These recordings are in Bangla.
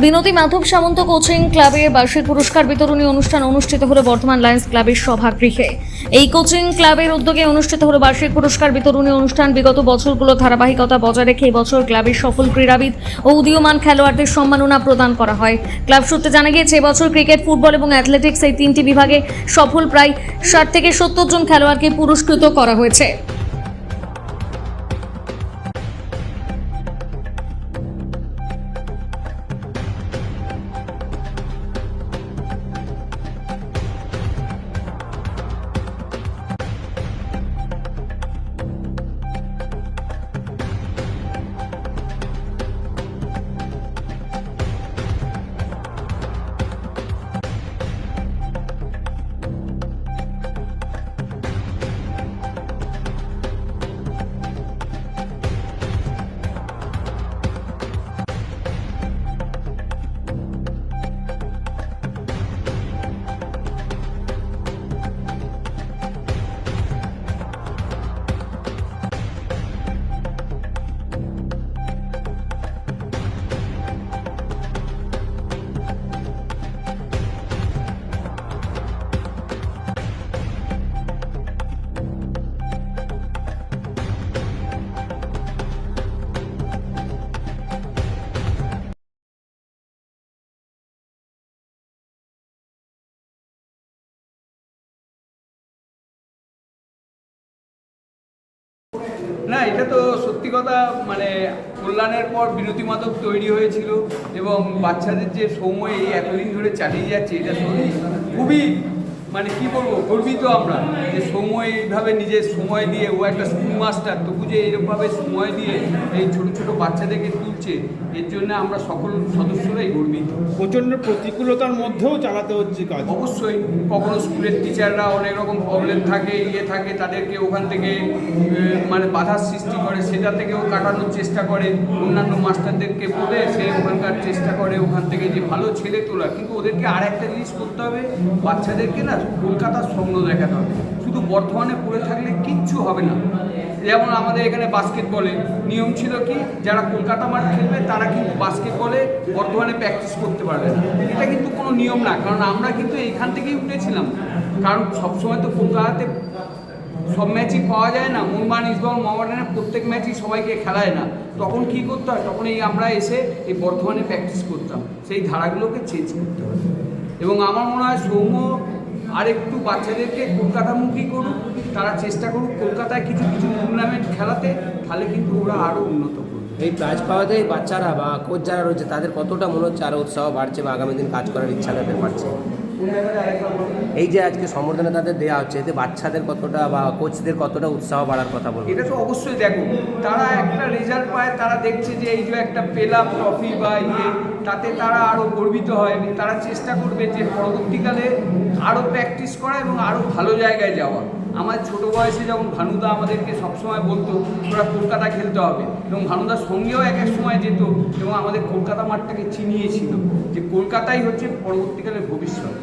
বিনোদী মাধব সামন্ত কোচিং ক্লাবে বার্ষিক পুরস্কার বিতরণী অনুষ্ঠান অনুষ্ঠিত হলো বর্ধমান লায়ন্স ক্লাবের সভাগৃহে। এই কোচিং ক্লাবের উদ্যোগে অনুষ্ঠিত হলো বার্ষিক পুরস্কার বিতরণী অনুষ্ঠান। বিগত বছরগুলো ধারাবাহিকতা বজায় রেখে এবছর ক্লাবের সফল ক্রীড়াবিদ ও উদীয়মান খেলোয়াড়দের সম্মাননা প্রদান করা হয়। ক্লাব সূত্রে জানা গিয়েছে, এবছর ক্রিকেট, ফুটবল এবং অ্যাথলেটিক্স এই তিনটি বিভাগে সফল প্রায় 60 থেকে 70 জন খেলোয়াড়কে পুরস্কৃত করা হয়েছে। না, এটা তো সত্যি কথা, মানে কল্যাণের পর বিনোদী মাধব তৈরি হয়েছিল এবং বাচ্চাদের যে সময় এই এতদিন ধরে চালিয়ে যাচ্ছে, এটা খুবই মানে কি বলবো, গর্বিত আমরা যে সময় এইভাবে নিজের সময় দিয়ে, ও একটা স্কুল মাস্টার তবু যে এইরকমভাবে সময় দিয়ে এই ছোটো ছোটো বাচ্চাদেরকে তুলছে, এর জন্য আমরা সকল সদস্যরাই গর্বিত। প্রচণ্ড প্রতিকূলতার মধ্যেও চালাতে হচ্ছে কাজ। অবশ্যই কখনো স্কুলের টিচাররা অনেক রকম প্রবলেম থাকে, থাকে, তাদেরকে ওখান থেকে মানে বাধার সৃষ্টি করে, সেটা থেকেও কাটানোর চেষ্টা করে, অন্যান্য মাস্টারদেরকে বলে সে ওখানকার চেষ্টা করে ওখান থেকে যে ভালো ছেলে তোলা। কিন্তু ওদেরকে আর একটা জিনিস করতে হবে, বাচ্চাদেরকে না কলকাতার স্বপ্ন দেখাতে হবে। শুধু বর্ধমানে পড়ে থাকলে কিচ্ছু হবে না। যেমন আমাদের এখানে বাস্কেটবলে নিয়ম ছিল কি, যারা কলকাতা মাঠ খেলবে তারা কিন্তু বাস্কেটবলে বর্ধমানে প্র্যাকটিস করতে পারবে না। এটা কিন্তু কোনো নিয়ম না, কারণ আমরা কিন্তু এইখান থেকেই উঠেছিলাম। কারণ সবসময় তো কলকাতাতে সব ম্যাচই পাওয়া যায় না, মোহনবাগান, ইস্টবেঙ্গল, মোহামেডানের প্রত্যেক ম্যাচই সবাইকে খেলায় না। তখন কী করতে হয়, তখন এই আমরা এসে এই বর্ধমানে প্র্যাকটিস করতাম। সেই ধারাগুলোকে চেঞ্জ করতে হবে এবং আমার মনে হয় সৌম্য আর একটু বাচ্চাদেরকে কলকাতামুখী করুক, তারা চেষ্টা করুক কলকাতায় কিছু কিছু টুর্নামেন্ট খেলাতে, তাহলে কিন্তু ওরা আরও উন্নত করবে। এই প্রাইজ পাওয়াতে বাচ্চারা বা কোচ যারা রয়েছে তাদের কতটা মনে হচ্ছে আরও উৎসাহ বাড়ছে বা আগামী দিন কাজ করার ইচ্ছা তাদের বাড়ছে? এই যে আজকে সম্বর্ধনা তাদের দেওয়া হচ্ছে, এতে বাচ্চাদের কতটা বা কোচদের কতটা উৎসাহ বাড়ার কথা বলবো? এটা তো অবশ্যই দেখো, তারা একটা রেজাল্ট পায়, তারা দেখছে যে এই যে একটা পেলাম ট্রফি বা তাতে তারা আরও গর্বিত হয় এবং তারা চেষ্টা করবে যে পরবর্তীকালে আরও প্র্যাকটিস করা এবং আরও ভালো জায়গায় যাওয়া। আমার ছোটো বয়সে যখন ভানুদা আমাদেরকে সবসময় বলতো তোরা কলকাতা খেলতে হবে, এবং ভানুদার সঙ্গেও এক এক সময় যেত এবং আমাদের কলকাতা মাঠটাকে চিনিয়েছিল যে কলকাতাই হচ্ছে পরবর্তীকালে ভবিষ্যৎ।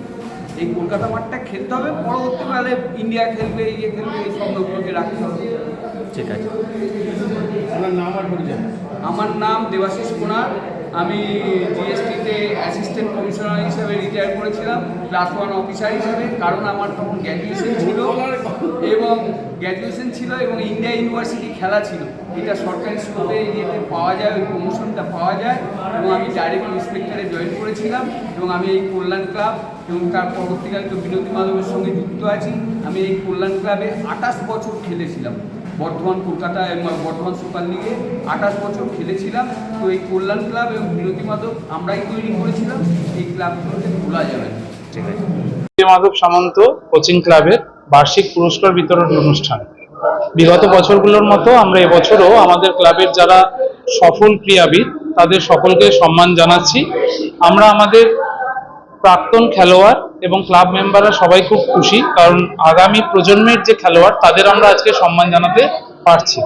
এই কলকাতা মাঠটা খেলতে হবে, পরবর্তীকালে ইন্ডিয়া খেলবে, খেলবে, এই স্বপ্নগুলোকে রাখতে হবে। ঠিক আছে, আপনার নাম আর পরিচয়? আমার নাম দেবাশিস কুমার। আমি জিএসটিতে অ্যাসিস্ট্যান্ট কমিশনার হিসেবে রিটায়ার করেছিলাম, ক্লাস 1 অফিসার হিসেবে। কারণ আমার তখন গ্র্যাজুয়েশন ছিল এবং ইন্ডিয়া ইউনিভার্সিটি খেলা ছিল। এটা সরকারি স্কুলে ইয়েতে পাওয়া যায়, ওই প্রমোশনটা পাওয়া যায় এবং আমি ডাইরেক্ট ইন্সপেক্টরে জয়েন করেছিলাম এবং আমি এই কল্যাণ ক্লাব এবং তার পরবর্তীকালে তো বিনোদী মাধবের সঙ্গে যুক্ত আছি। আমি এই কল্যাণ ক্লাবে 28 বছর খেলেছিলাম, বর্ধমান সুপার লিগে 28 বছর খেলেছিলাম। তো এই কল্যাণ ক্লাব এবং বিনোদী মাধব আমরাই তৈরি করেছিলাম, এই ক্লাবগুলোকে ভোলা যাবে না। ঠিক আছে। বিনোদী মাধব সামন্ত কোচিং ক্লাবের বার্ষিক পুরস্কার বিতরণ অনুষ্ঠান। বিগত বছরগুলোর মতো আমরা এবছরও আমাদের ক্লাবের যারা সফল ক্রীড়াবিদ তাদের সকলকে সম্মান জানাচ্ছি। আমরা আমাদের প্রাক্তন খেলোয়াড় এবং ক্লাব মেম্বাররা সবাই খুব খুশি, কারণ আগামী প্রজন্মের যে খেলোয়াড় তাদের আমরা আজকে সম্মান জানাতে পারছি।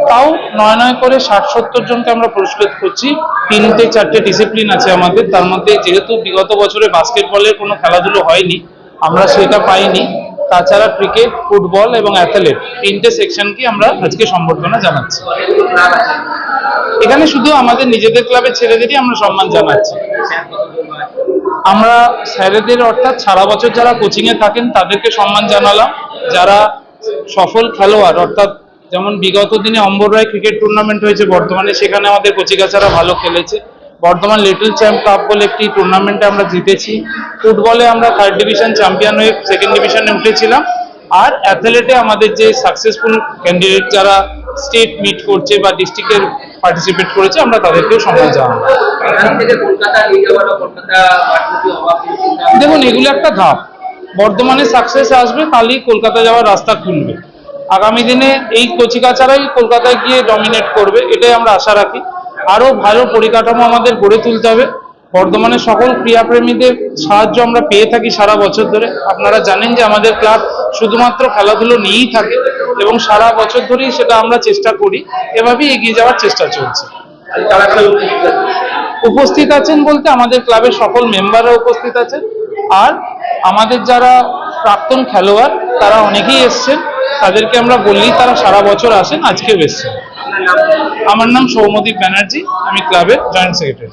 তাও 9 করে 60-70 জনকে আমরা পুরস্কৃত করছি। 3-4টে ডিসিপ্লিন আছে আমাদের, তার মধ্যে যেহেতু বিগত বছরে বাস্কেটবলের কোনো খেলাধুলো হয়নি, আমরা সেটা পাইনি, তাছাড়া ক্রিকেট, ফুটবল এবং অ্যাথলেট তিনটে সেকশনকে আমরা আজকে সম্বর্ধনা জানাচ্ছি। এখানে শুধু আমাদের নিজেদের ক্লাবের ছেলেদেরই আমরা সম্মান জানাচ্ছি। আমরা স্যারেদের অর্থাৎ সারা বছর যারা কোচিংয়ে থাকেন তাদেরকে সম্মান জানালাম। যারা সফল খেলোয়াড় অর্থাৎ যেমন বিগত দিনে অম্বর রায় ক্রিকেট টুর্নামেন্ট হয়েছে বর্ধমানে, সেখানে আমাদের কচিকাচারা ভালো খেলেছে। বর্ধমান লিটল চ্যাম্প কাপ বলে একটি টুর্নামেন্টে আমরা জিতেছি। ফুটবলে আমরা 3rd ডিভিশন চ্যাম্পিয়ন হয়ে 2nd ডিভিশনে উঠেছিলাম। আর অ্যাথলেটে আমাদের যে সাকসেসফুল ক্যান্ডিডেট যারা স্টেট মিট করছে বা ডিস্ট্রিক্টের পার্টিসিপেট করেছে, আমরা তাদেরকেও সম্মান জানাবো। দেখুন, এগুলো একটা ধাপ। বর্ধমানে সাকসেস আসবে, তাহলেই কলকাতা যাওয়ার রাস্তা খুলবে। আগামী দিনে এই কচিকাচারাই কলকাতায় গিয়ে ডমিনেট করবে, এটাই আমরা আশা রাখি। আরো ভালো পরিকাঠামো আমাদের গড়ে তুলতে হবে। বর্ধমানের সকল ক্রীড়াপ্রেমীদের সাহায্য আমরা পেয়ে থাকি সারা বছর ধরে। আপনারা জানেন যে আমাদের ক্লাব শুধুমাত্র খেলাধুলো নিয়েই থাকে এবং সারা বছর ধরেই সেটা আমরা চেষ্টা করি। এভাবেই এগিয়ে যাওয়ার চেষ্টা চলছে। উপস্থিত আছেন বলতে আমাদের ক্লাবের সকল মেম্বাররা উপস্থিত আছেন, আর আমাদের যারা প্রাক্তন খেলোয়াড় তারা অনেকেই এসছেন। তাদেরকে আমরা বললেই তারা সারা বছর আসেন, আজকেও এসছেন। আমার নাম সৌম্যদীপ ব্যানার্জি, আমি ক্লাবের জয়েন্ট সেক্রেটারি।